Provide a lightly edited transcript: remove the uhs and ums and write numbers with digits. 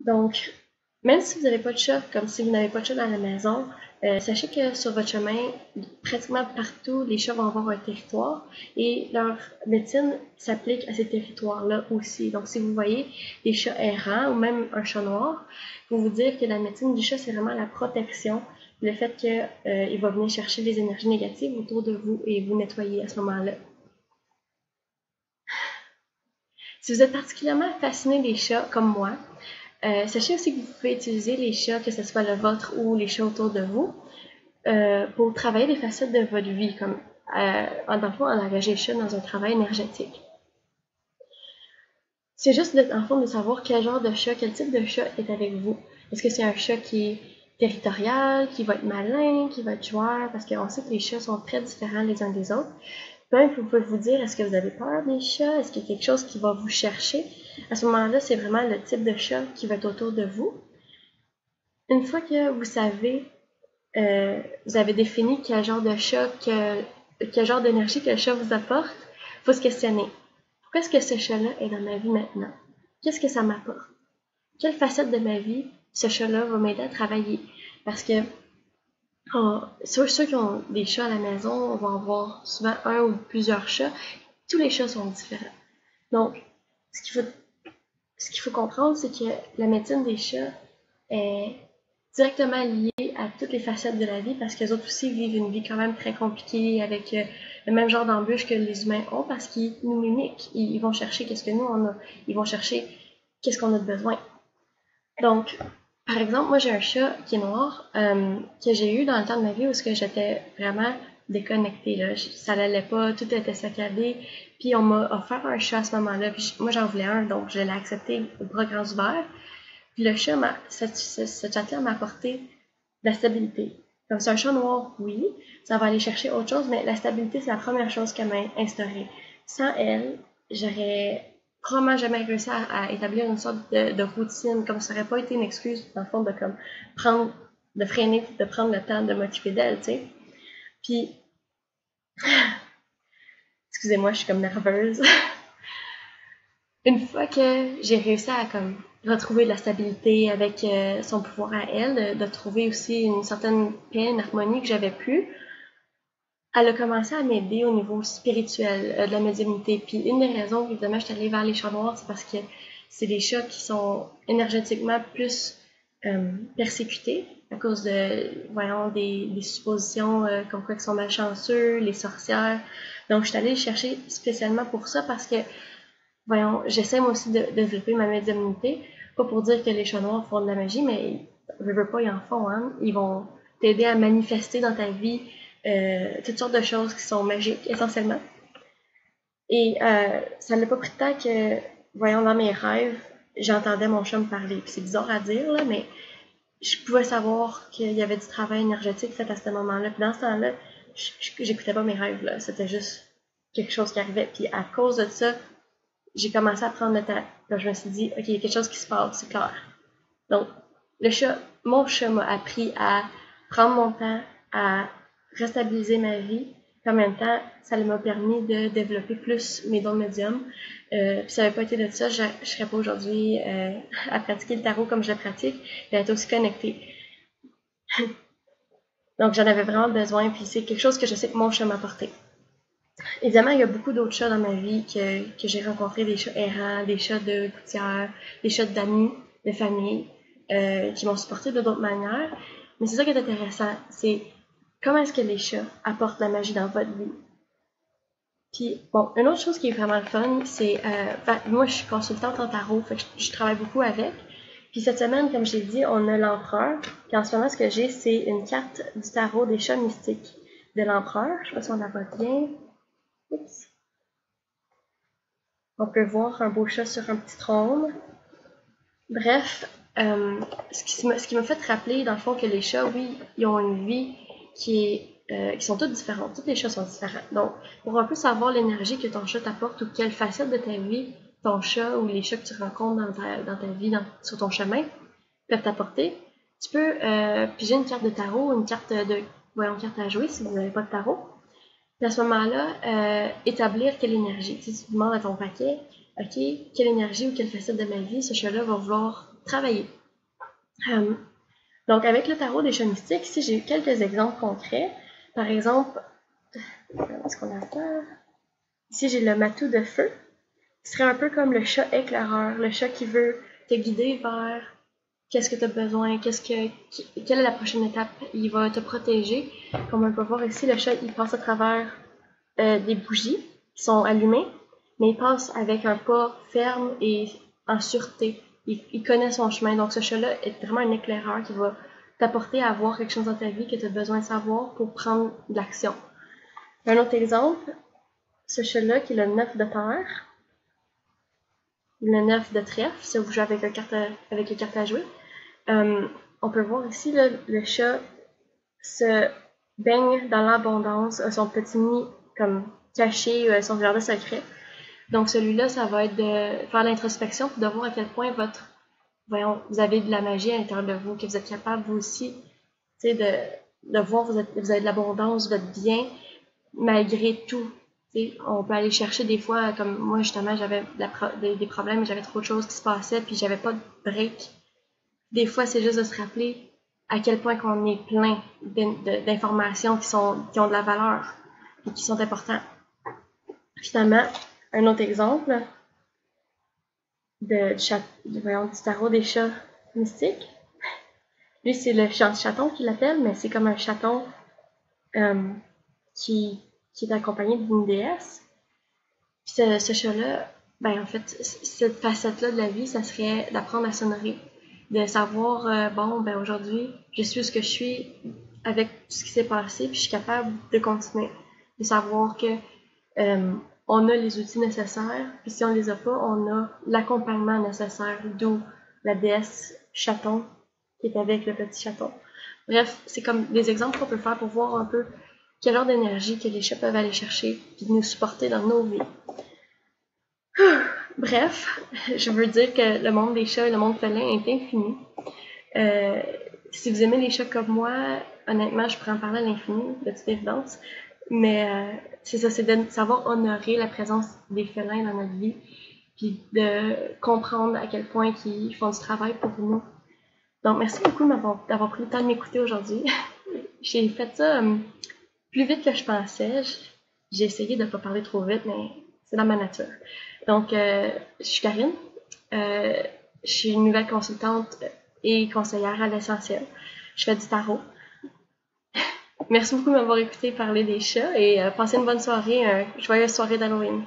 Donc, même si vous n'avez pas de chat, comme si vous n'avez pas de chat dans la maison, sachez que sur votre chemin, pratiquement partout, les chats vont avoir un territoire et leur médecine s'applique à ces territoires-là aussi. Donc, si vous voyez des chats errants ou même un chat noir, vous vous dire que la médecine du chat, c'est vraiment la protection, le fait qu'il va venir chercher les énergies négatives autour de vous et vous nettoyer à ce moment-là. Si vous êtes particulièrement fasciné des chats comme moi, sachez aussi que vous pouvez utiliser les chats, que ce soit le vôtre ou les chats autour de vous, pour travailler les facettes de votre vie, comme dans le fond, engager les chats dans un travail énergétique. C'est juste en fond de savoir quel genre de chat, quel type de chat est avec vous. Est-ce que c'est un chat qui est territorial, qui va être malin, qui va être joueur, parce qu'on sait que les chats sont très différents les uns des autres. Même vous pouvez vous dire, est-ce que vous avez peur des chats? Est-ce qu'il y a quelque chose qui va vous chercher? À ce moment-là, c'est vraiment le type de chat qui va être autour de vous. Une fois que vous avez défini quel genre de chat, quel genre d'énergie que le chat vous apporte, il faut se questionner. Pourquoi est-ce que ce chat-là est dans ma vie maintenant? Qu'est-ce que ça m'apporte? Quelle facette de ma vie ce chat-là va m'aider à travailler? Parce que ceux qui ont des chats à la maison vont avoir souvent un ou plusieurs chats. Tous les chats sont différents. Donc, ce qu'il faut comprendre, c'est que la médecine des chats est directement liée à toutes les facettes de la vie parce qu'eux autres aussi vivent une vie quand même très compliquée avec le même genre d'embûches que les humains ont parce qu'ils nous mimiquent. Ils vont chercher qu'est-ce que nous on a. Ils vont chercher qu'est-ce qu'on a de besoin. Donc, par exemple, moi j'ai un chat qui est noir que j'ai eu dans le temps de ma vie où j'étais vraiment déconnectée. Là. Ça n'allait pas, tout était saccadé. Puis on m'a offert un chat à ce moment-là. Puis moi j'en voulais un, donc je l'ai accepté au bras grands ouverts. Puis le chat, ce chat-là m'a apporté de la stabilité. Comme c'est un chat noir, oui, ça va aller chercher autre chose, mais la stabilité, c'est la première chose qu'elle m'a instaurée. Sans elle, j'aurais probablement jamais réussi à établir une sorte de routine, comme ça n'aurait pas été une excuse, dans le fond, de comme de freiner, de prendre le temps de m'occuper d'elle, tu sais. Puis, excusez-moi, je suis comme nerveuse. Une fois que j'ai réussi à comme retrouver de la stabilité avec son pouvoir à elle, de trouver aussi une certaine paix, une harmonie que j'avais plus, elle a commencé à m'aider au niveau spirituel de la médiumnité. Puis une des raisons, évidemment, je suis allée vers les chats noirs, c'est parce que c'est des chats qui sont énergétiquement plus persécutés à cause de, voyons, des suppositions comme quoi ils sont malchanceux, les sorcières. Donc, je suis allée les chercher spécialement pour ça parce que voyons, j'essaie moi aussi de développer ma médiumnité. Pas pour dire que les chats noirs font de la magie, mais veux pas, ils en font, hein. Ils vont t'aider à manifester dans ta vie toutes sortes de choses qui sont magiques, essentiellement. Et ça n'a pas pris de temps que, voyons, dans mes rêves, j'entendais mon chat me parler. Puis c'est bizarre à dire, là, mais je pouvais savoir qu'il y avait du travail énergétique fait à ce moment-là. Puis dans ce temps-là, j'écoutais pas mes rêves, là. C'était juste quelque chose qui arrivait. Puis à cause de ça, j'ai commencé à prendre le temps. Là, je me suis dit, OK, il y a quelque chose qui se passe, c'est clair. Donc, mon chat m'a appris à prendre mon temps, à restabiliser ma vie. En même temps, ça m'a permis de développer plus mes dons de médium. Puis ça n'avait pas été de ça, je ne serais pas aujourd'hui à pratiquer le tarot comme je le pratique et à être aussi connectée. Donc, j'en avais vraiment besoin, puis c'est quelque chose que je sais que mon chat m'a apporté. Évidemment, il y a beaucoup d'autres chats dans ma vie que j'ai rencontrés, des chats errants, des chats de gouttière, des chats d'amis, de famille, qui m'ont supporté de d'autres manières. Mais c'est ça qui est intéressant, c'est comment est-ce que les chats apportent la magie dans votre vie. Puis, bon, une autre chose qui est vraiment le fun, c'est, moi je suis consultante en tarot, fait que je travaille beaucoup avec. Puis cette semaine, comme j'ai dit, on a l'empereur. Puis en ce moment, ce que j'ai, c'est une carte du tarot des chats mystiques de l'empereur. Je sais pas si on la voit bien. Oups. On peut voir un beau chat sur un petit trône. Bref, ce qui m'a fait rappeler, dans le fond, que les chats, oui, ils ont une vie qui sont toutes différentes. Toutes les chats sont différents. Donc, pour un peu savoir l'énergie que ton chat t'apporte ou quelle facette de ta vie ton chat ou les chats que tu rencontres dans ta vie, sur ton chemin, peuvent t'apporter, tu peux piger une carte de tarot, une carte à jouer si vous n'avez pas de tarot. Puis à ce moment-là, établir quelle énergie. Si tu demandes à ton paquet, OK, quelle énergie ou quelle facette de ma vie ce chat-là va vouloir travailler. Donc, avec le tarot des chats mystiques, ici, j'ai quelques exemples concrets. Par exemple, est-ce qu'on a ça? Ici, j'ai le matou de feu. Ce serait un peu comme le chat éclaireur, le chat qui veut te guider vers qu'est-ce que tu as besoin, quelle est la prochaine étape. Il va te protéger. Comme on peut voir ici, le chat, il passe à travers des bougies qui sont allumées, mais il passe avec un pas ferme et en sûreté. Il connaît son chemin. Donc, ce chat-là est vraiment un éclaireur qui va t'apporter à voir quelque chose dans ta vie que tu as besoin de savoir pour prendre de l'action. Un autre exemple, ce chat-là qui est le 9 de terre, le 9 de trèfle, ça vous joue avec les cartes à jouer. On peut voir ici là, le chat se baigne dans l'abondance, a son petit nid comme caché, son jardin secret. Donc celui-là, ça va être de faire l'introspection pour de voir à quel point vous avez de la magie à l'intérieur de vous, que vous êtes capable vous aussi, de voir vous avez de l'abondance, vous êtes bien malgré tout. On peut aller chercher des fois, comme moi justement, j'avais des problèmes, j'avais trop de choses qui se passaient, puis j'avais pas de break. Des fois, c'est juste de se rappeler à quel point qu'on est plein d'informations qui ont de la valeur et qui sont importantes. Finalement, un autre exemple du tarot des chats mystiques. Lui, c'est le chaton qu'il l'appelle, mais c'est comme un chaton qui est accompagné d'une déesse. Puis ce chat-là, en fait, cette facette-là de la vie, ça serait d'apprendre à s'honorer. De savoir, aujourd'hui, je suis ce que je suis avec tout ce qui s'est passé, puis je suis capable de continuer. De savoir que on a les outils nécessaires, puis si on les a pas, on a l'accompagnement nécessaire, d'où la déesse chaton qui est avec le petit chaton. Bref, c'est comme des exemples qu'on peut faire pour voir un peu quel genre d'énergie que les chats peuvent aller chercher et nous supporter dans nos vies. Bref, je veux dire que le monde des chats et le monde félin est infini. Si vous aimez les chats comme moi, honnêtement, je pourrais en parler à l'infini, de toute évidence. Mais c'est ça, c'est de savoir honorer la présence des félins dans notre vie, puis de comprendre à quel point ils font du travail pour nous. Donc, merci beaucoup d'avoir pris le temps de m'écouter aujourd'hui. J'ai fait ça plus vite que je pensais. J'ai essayé de ne pas parler trop vite, mais c'est dans ma nature. Donc, je suis Karine. Je suis une nouvelle consultante et conseillère à l'essentiel. Je fais du tarot. Merci beaucoup de m'avoir écouté parler des chats et passez une bonne soirée, une joyeuse soirée d'Halloween.